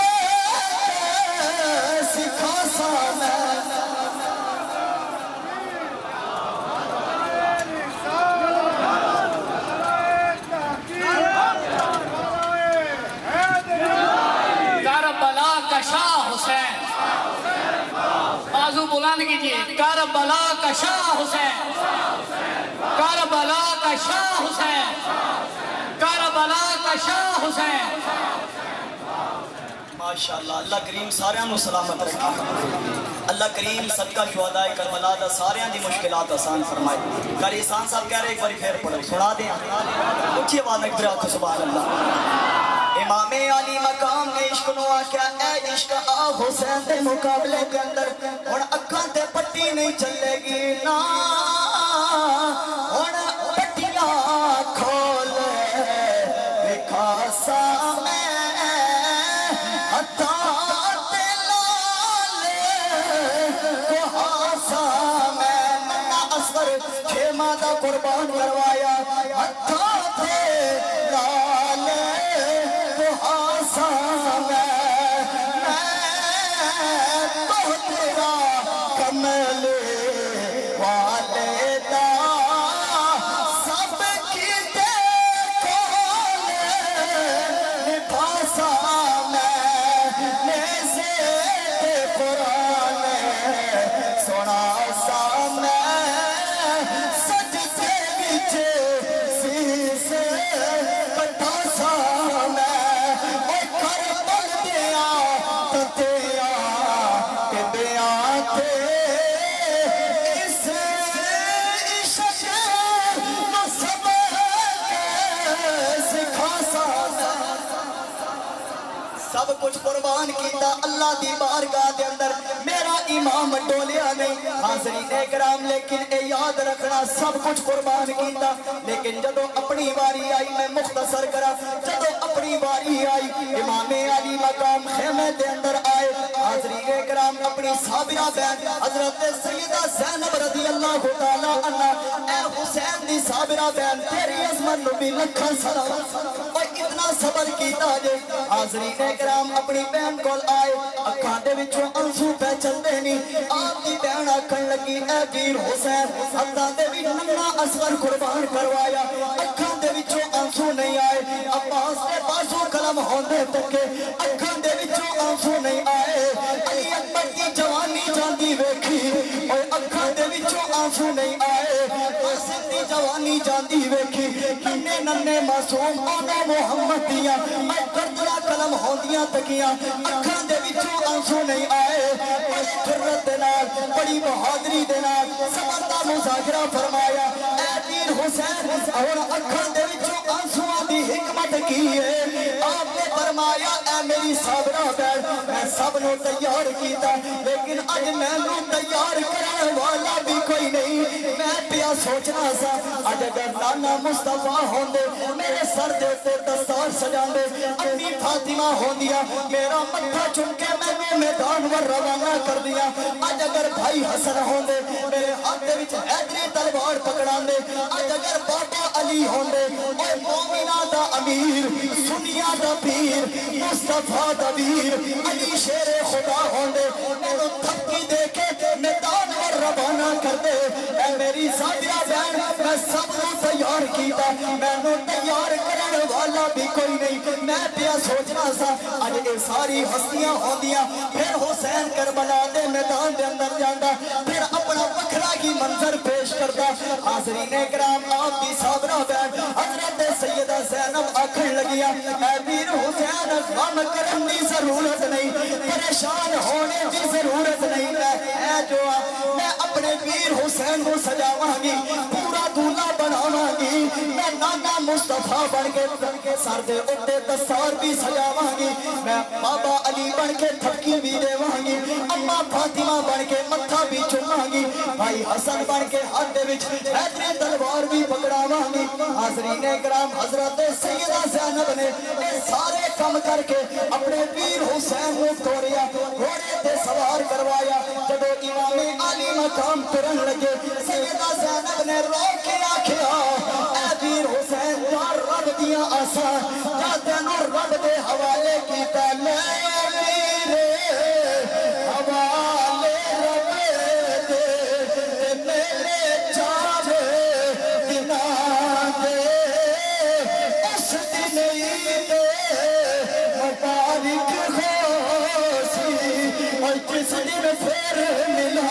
سکھا سامنے کربلا کا شاہ حسین بازو بلند کیجیے کربلا کا شاہ حسین کربلا کا شاہ حسین کربلا کا شاہ حسین ماشاءاللہ اللہ کریم سارے نو سلامت رکھے اللہ کریم صدقہ شہدائے کربلا دا سارے دی مشکلات آسان فرمائے قاری احسان صاحب کہہ رہے ایک باری پھر پڑھو سنا دیں اچھی آواز میں برا سبحان اللہ امام علی مقام نے عشق نو آکھیا اے عشق آ حسین دے مقابلے کے اندر ہن اکھاں تے پٹی نہیں چلے گی نا ہن پٹیاں کھول دکھا سامنے قربان کروایا ہتھاں تے لال بہاسا میں تو تیرا کمل والے دا سب کیتے کون نبھاسا میں سے قرآن سونا سامنے سب کچھ قربان کیتا اللہ دی بارگاہ دے اندر میرا امام ڈولیا نہیں حاضرین اکرام لیکن اے یاد رکھنا سب کچھ قربان کیتا لیکن جدو اپنی باری آئی میں مختصر کرا جدو اپنی باری آئی امام علی مقام خیمے دے اندر آئے حاضرین اکرام اپنی صابرہ بہن حضرت سیدہ زینب رضی اللہ تعالیٰ عنہ اے حسین دی صابرہ بہن تیری عظمت نبی لکھا سلام اور اتنا صبر کیتا جے حاضرین اکرام اپنی بہن کول آئے اکھاں دے وچوں انسو پہ چلدے نہیں آپ دی بہن آکھن لگی اے ویر حسین ہتھاں دے وچ ننھا اصغر قربان کروایا اکھاں دے وچوں انسو نہیں آئے عباس دے بازو قلم ہوندے تکے اکھاں دے وچوں انسو نہیں آئے علی اکبر دی جوانی جاندی ویکھی اوے اکھاں دے وچوں انسو نہیں آئے قاسم دی جوانی جاندی ویکھی کنے ننھے معصوم اونا محمد دیاں میں کردیا قلم ہوندیاں تکیاں اکھاں دے وچوں آنسو نہیں آئے بڑی جرت دے نال بڑی بہادری دے نال صبر دا مذاکرہ فرمایا اے ویر حسین اور اکھاں دے وچوں آنسواں دی حکمت کی ہے آپ نے فرمایا اے میری صابرہ بہن میں سب نو تیار کیتا لیکن اج مینوں تیار کرن والا بھی کوئی نہیں میں پیا سوچنا سا اج اگر نانا مصطفیٰ ہوندے میرے سر دے تے دستار سجاندے امی فاطمہ ہوندیا میرا متھا چن کے میں میدان ور روانہ کر دیا اج اگر بھائی حسن ہوندے میرے ہاتھ دے وچ حیدری تلوار پکڑاندے اج اگر بابا علی ہوندے اے مومناں دا امیر سنیاں دا پیر مصطفیٰ دا ویر علی شیر خدا ہوندے مینوں تھپکی دے کے میدان ور روانہ کر دے اے میری صابرہ بہن میں سب نو تیار کیتا مینوں تیار کرن والا بھی کوئی نہیں میں پیا سوچنا سا اج اے ساری ہستیاں ہوندیاں پھر حسین کربلا دے میدان دے اندر جاندا پھر اپنا وکھرا کی منظر پیش کردا حاضرین اکرام آپ دی صابرہ بہن حضرت سیدہ زینب آکھن لگیا اے ویر حسین غم کرن دی ضرورت نہیں پریشان ہونے دی ضرورت نہیں اے جو میں اپنے پیر حسین کو سجاواں گی پورا دولہا بناواں گی میں نانا مصطفیٰ بن کے سر دے اتے دستار بھی سجاواں گی میں بابا علی بن کے تھپکی بھی دیواں گی اماں فاطمہ بن کے متھا بھی چوماں گی بھائی حسن بن کے ہاتھ دے وچ حیدری تلوار بھی پکڑاواں گی حاضرین کرام حضرت سیدہ زینب نے یہ سارے کم کر کے اپنے پیر حسین کو توڑیا گھوڑے تے سوار کروایا جب امام علی مقام ترن لگے سیدہ زینب نے رو کے آکھیا اے پیر حسین جا رب دیاں آساں جا تینوں رب دے حوالے کیتا لے میرے حوالے رب دے تے میرے چاہے دنا دے اس دن عید مبارک ہو سی اور جس دن پھر ملا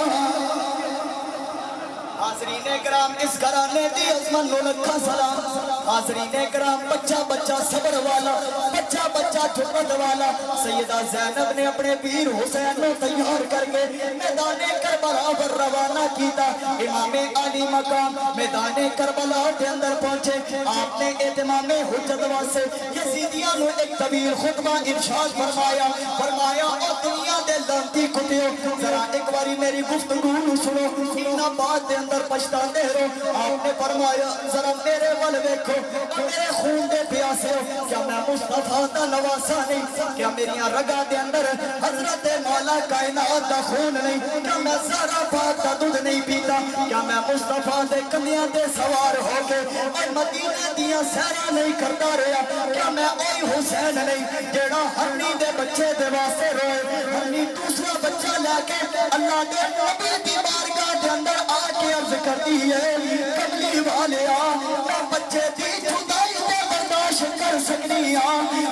حاضرین کرام اس گھرانے دی عظمت نو لکھا سلام حاضرین کرام بچہ بچہ صبر والا بچہ بچہ جھمت والا سیدہ زینب نے اپنے پیر حسین کو تیار کر کے میدان کربلا پر روانہ کیتا امام علی مقام میدان کربلا کے اندر پہنچے آپ نے اہتمام حجت واسطے یزیدیاں نو ایک طویل خطبہ ارشاد فرمایا او دنیا دے لانتی کتیو ذرا ایک باری میری گفتگو نو سنو اتنا بات دے اندر پچھتاندے رہو آپ نے فرمایا ذرا میرے ول ویکھو میرے خون دے پیاسے ہو کیا میں مصطفیٰ دا نواسا نہیں کیا میریاں رگاں دے اندر حضرت مولا کائنات دا خون نہیں کیا میں زہرا پاک دا دودھ نہیں پیتا کیا میں مصطفیٰ دے کندیاں دے سوار ہو کے اور مدینے دیاں سیراں نہیں کرتا رہا کیا میں اوہی حسین نہیں جیڑا ہرنی دے بچے دے واسطے روئے ہرنی دوسرا بچہ لے کے اللہ دے نبی دی بارگاہ دے اندر آ کے عرض کرتی ہے کملی والیا میں بچے دی جدائی دے برداشت کر سکنی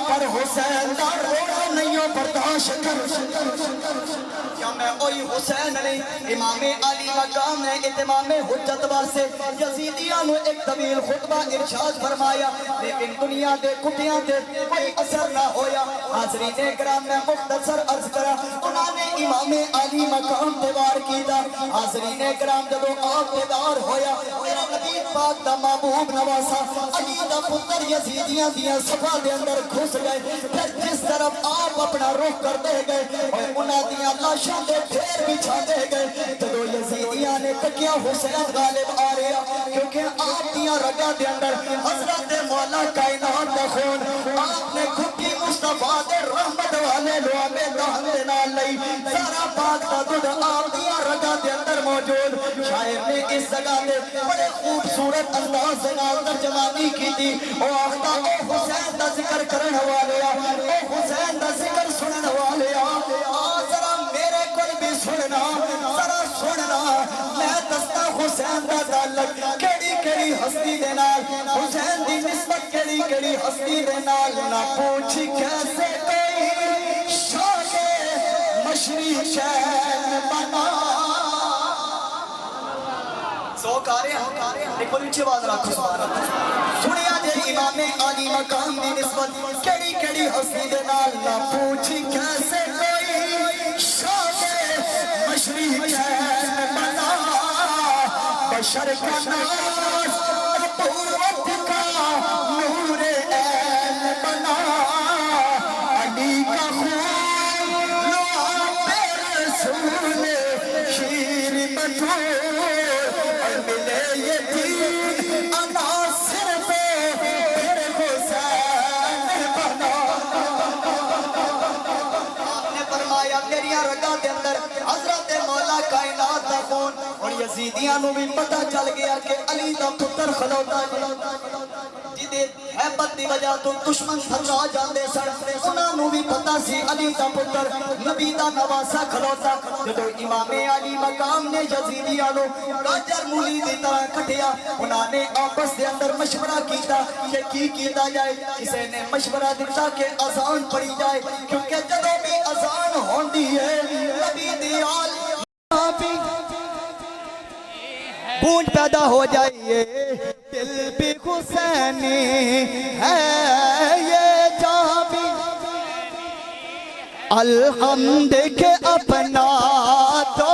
پر حسین دا رونا نہیں برداشت کر کیا میں اوہی حسین نہیں امام علی مقام نے اتمام حجت واسطے یزیدیاں نو ایک طویل خطبہ ارشاد فرمایا لیکن دنیا دے کٹیاں دے کوئی اثر نہ ہویا حاضرین کرام میں مختصر عرض کرا انہوں نے امام علی مقام دیوار کیتا حاضرین کرام جدو آپ دیوار ہویا میرا نبی پاک دا محبوب نواسا علی دا پتر یزیدیاں دیاں صفحہ دے اندر گھس گئے پھر جس طرف آپ اپنا رخ کر دے گئے اور انہوں دیاں لاشاں دے پھیر بچھا دے گئے جدو یزیدیاں نے تکیا حسین غالب آ رہا کیونکہ آپ دیاں رگاں دے اندر حضرت مولا کائنات دا خون آپ نے گھٹی مصطفیٰ دے رحمت والے لوامے دہن دے نال لئی سارا پاک دا دودھ آپ دیاں رگاں دے اندر موجود شاعر نے اس جگہ دے بڑے خوبصورت انداز دے نال ترجمانی کی تھی او آخدا او حسین دا ذکر کرن والے او حسین دا ذکر سنن والے ذرا میرے کول بھی سننا ذرا سننا میں دستا حسین دا تعلق کیڑی ہستی دے نال حسین دی نسبت کیڑی ہستی دے نال نہ پوچھ کیسے کوئی شان مشری شین بنا سوک آ رہے ہیں ایک بڑی اچھی بات رکھو سنیا جے امام علی مقام دی نسبت کیڑی ہستی دے نال نہ پوچھ کیسے کوئی شان مشری شین بنا بشر کا ناز نبوت کا نور عین بنا علی کا خون لعاب رسول شیر بطور اور ملے یتیم عناصر پہ پھر حسین بنا آپ نے فرمایا میریاں رگاں دے اندر حضرت مولا کائنات دا خون اور یزیدیاں نو بھی پتہ چل گیا کہ علی دا پتر کھلوتا جدے حیبت دی وجہ تو دشمن تھکا جاندے سن انہاں نو بھی پتہ سی علی دا پتر نبی دا نواسا کھلوتا جدو امام علی مقام نے یزیدیاں نو گاجر مولی دی طرح کٹیا انہاں نے آپس دے اندر مشورہ کیتا کہ کی کیتا جائے کسے نے مشورہ دیتا کہ اذان پڑھی جائے کیونکہ جدو بھی اذان ہوندی ہے نبی دی آل گونج پیدا ہو جائیے دل بھی حسینی ہے یہ جہاں بھی الحمد کے اپنا تو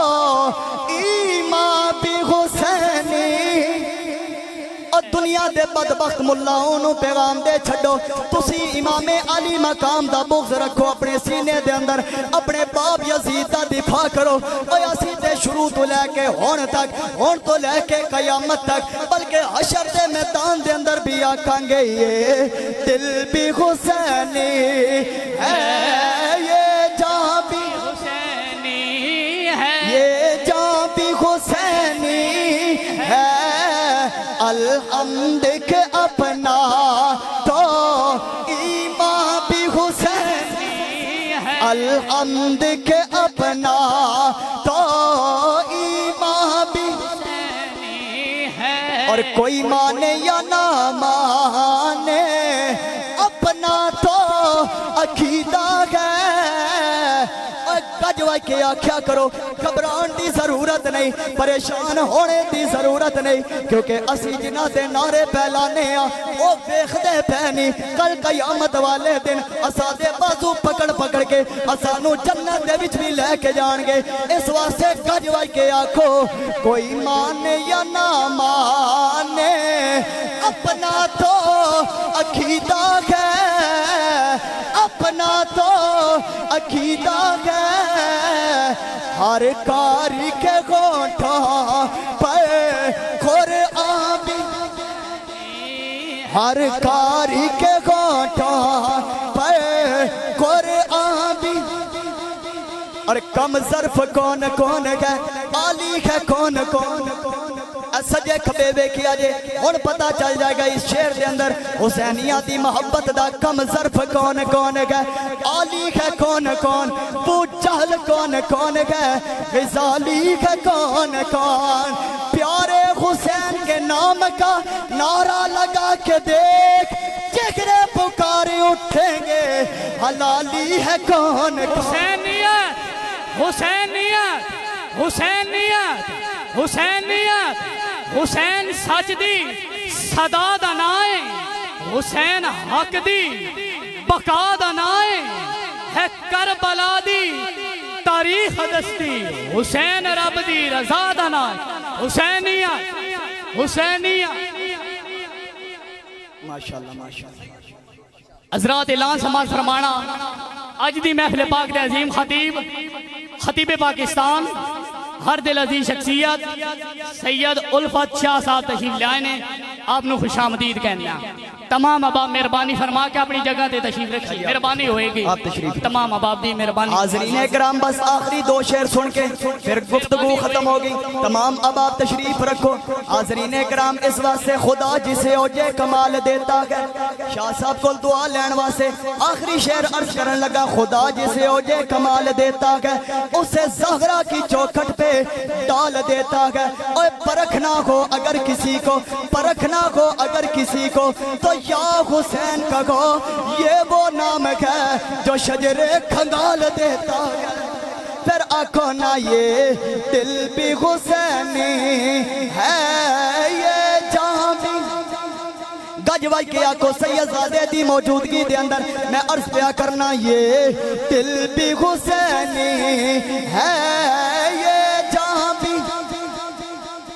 دے بدبخت ملاؤں نو پیغام دے چھڑو تسی امام علی مقام دا بغض رکھو اپنے سینے دے اندر اپنے باپ یزید دا دفاع کرو اور اسی تے شروع تو لے کے ہون تک ہون تو لے کے قیامت تک بلکہ حشر دے میدان دے اندر بھی آکھاں گے یہ دل بھی حسینی ہے یہ جان بھی حسینی ہے یہ جان بھی حسینی ہے الحمد کے اپنا تو ایمان بھی حسینی ہے الحمد کے اپنا تو ایمان بھی حسینی ہے اور کوئی مانے یا نہ مانے اپنا تو عقیدہ ہے گجوائی کے آکھیا کرو گھبران دی ضرورت نہیں پریشان ہونے دی ضرورت نہیں کیونکہ اسی جنہ دے نعرے پھیلانے ہاں وہ ویکھ دے پہنی کل قیامت والے دن اسا دے بازو پکڑ پکڑ کے اسانو جنت دے وچ بھی لے کے جان گے اس واسطے گجوائی کے آکھو کوئی مانے یا نہ مانے اپنا تو عقیدہ ہے اپنا تو عقیدہ ہے ہر کاری کے گھونٹوں پر قرآن بھی ہر کاری کے گھونٹوں پر قرآن بھی اور کم ظرف کون کون ہے عالی ہے کون کون سجے کھبے بے کیا جے ہن پتہ چل جائے گا اس شعر دے اندر حسینیہ دی محبت دا کم ظرف کون کون ہے عالی ہے کون کون بو جہل کون کون ہے غزالی ہے کون کون پیارے حسین کے نام کا نعرہ لگا کے دیکھ جگرے پکارے اٹھیں گے حلالی ہے کون حسینیت حسینیت حسینیت حسینیت حسین سچ دی صدا دا نائیں حسین حق دی بقا دا نائیں ہے کربلا دی تاریخ دستی حسین رب دی رضا دا نائیں حسینیت حسینیت ماشاءاللہ ماشاءاللہ حضرات اعلان سماعت فرمانا اج دی محفل پاک دے عظیم خطیب پاکستان ہر دل عزیز شخصیت سید الفت شاہ صاحب تشریف لے آئے نے آپ نو خوش آمدید کہنا تمام اباب مہربانی فرما کے اپنی جگہ تے تشریف رکھیں مہربانی ہوئے گی آپ تشریف تمام اباب دی مہربانی حاضرین اکرام بس آخری دو شعر سن کے پھر گفتگو ختم ہوگی تمام اباب تشریف رکھو حاضرین اکرام اس واسطے خدا جسے اوجے کمال دیتا ہے شاہ صاحب کو دعا لین واسطے آخری شعر عرض کرن لگا خدا جسے اوجے کمال دیتا ہے اسے زہرہ کی چوکھٹ پہ ڈال دیتا ہے اور پرکھنا ہو اگر کسی کو پرکھنا ہو اگر کسی کو تو یا حسین کا گو یہ وہ نام ہے جو شجر کھنگال دیتا ہے پھر آنکھوں نہ یہ دل بھی حسینی ہے یہ جہاں بھی گجوائی کے آنکھوں سید زادے دی موجودگی دے اندر میں عرض پیا کرنا یہ دل بھی حسینی ہے یہ جہاں بھی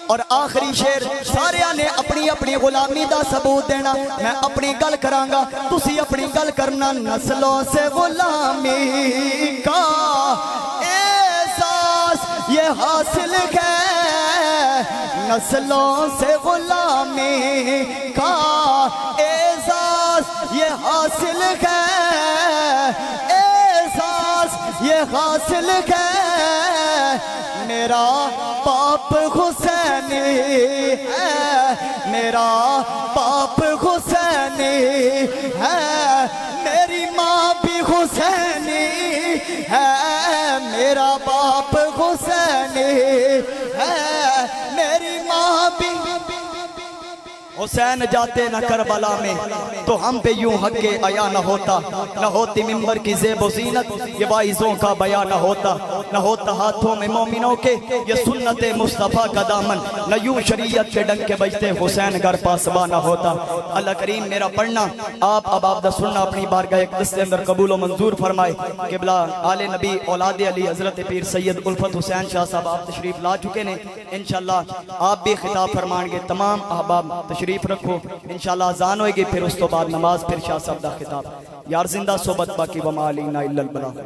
اور آخری شعر سارے نے اپنی اپنی غلامی دا ثبوت دینا میں اپنی گل کرانگا تسی اپنی گل کرنا نسلوں سے غلامی کا احساس یہ حاصل ہے نسلوں سے غلامی کا احساس یہ حاصل ہے احساس یہ حاصل ہے میرا باپ حسینی ہے میرا باپ حسینی ہے میری ماں بھی حسینی ہے میرا باپ حسینی ہے میری ماں بھی حسین جاتے نہ کربلا میں تو ہم پہ یوں حق کے آیا نہ ہوتا نہ ہوتی ممبر کی زیب و زینت یہ وائزوں کا بیان نہ ہوتا نہ ہوتا ہاتھوں میں مومنوں کے یہ سنت مصطفیٰ کا دامن نہ یوں شریعت کے ڈنگ کے بجتے حسین گھر پاسباں نہ ہوتا اللہ کریم میرا پڑھنا آپ اب آپ دا سننا اپنی بارگاہ اقدس کے اندر قبول و منظور فرمائے قبلہ آل نبی اولاد علی حضرت پیر سید الفت حسین شاہ صاحب آپ تشریف لا چکے نے انشاءاللہ آپ بھی خطاب فرمائیں گے تمام احباب تشریف تشریف رکھو انشاءاللہ اذان ہوئے گی پھر اس تو بعد نماز پھر شاہ صاحب دا خطاب یار زندہ صحبت باقی وما علینا الا البلاغ